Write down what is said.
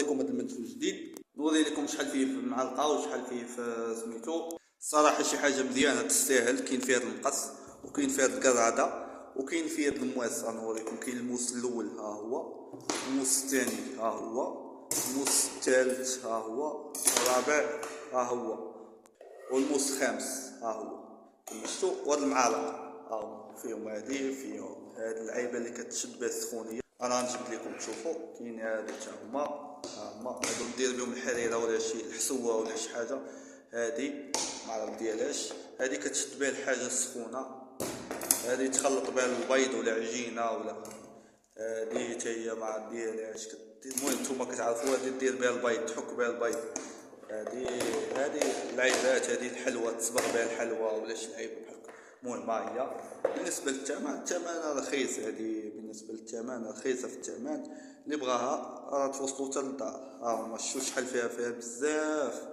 لكم هذا المنتوج الجديد، نوري لكم شحال فيه في المعلقه وشحال فيه في سميتو. الصراحه شي حاجه مزيانه تستاهل. كاين فيها هذا المقص وكاين فيها هذه القرعده وكاين فيها هذا المواس. غنوريكم. كاين الموس الاول ها هو، الموس الثاني ها هو، الموس الثالث ها هو، الرابع ها هو، والموس الخامس ها هو. شفتوا؟ وهاد المعالق ها هو فيهم فيهم هاد العيبه اللي كتشد بها السخونيه. انا غنجبد لكم تشوفوا. كاين هادو حتى هما، ها هما هادو ندير بهم الحريره ولا شي الحسوه ولا شي حاجه. هادي معرف ديالاش، هادي كتشد بها الحاجه السخونه، هادي تخلط بها البيض ولا عجينه ولا هادي حتى هي ما ديالهاش. المهم نتوما كتعرفوا هادي دير بها البيض، تحك بها البيض. هادي العيبات، هادي الحلوى تصبغ بها الحلوى ولا شي لعيبه بحال هكا. المهم ها هي. بالنسبه للثمن رخيص. هادي بالنسبه للثمن رخيصه في الثمن. اللي بغاها راه توصلوا حتى للدار. ها هما شوف شحال فيها بزاف.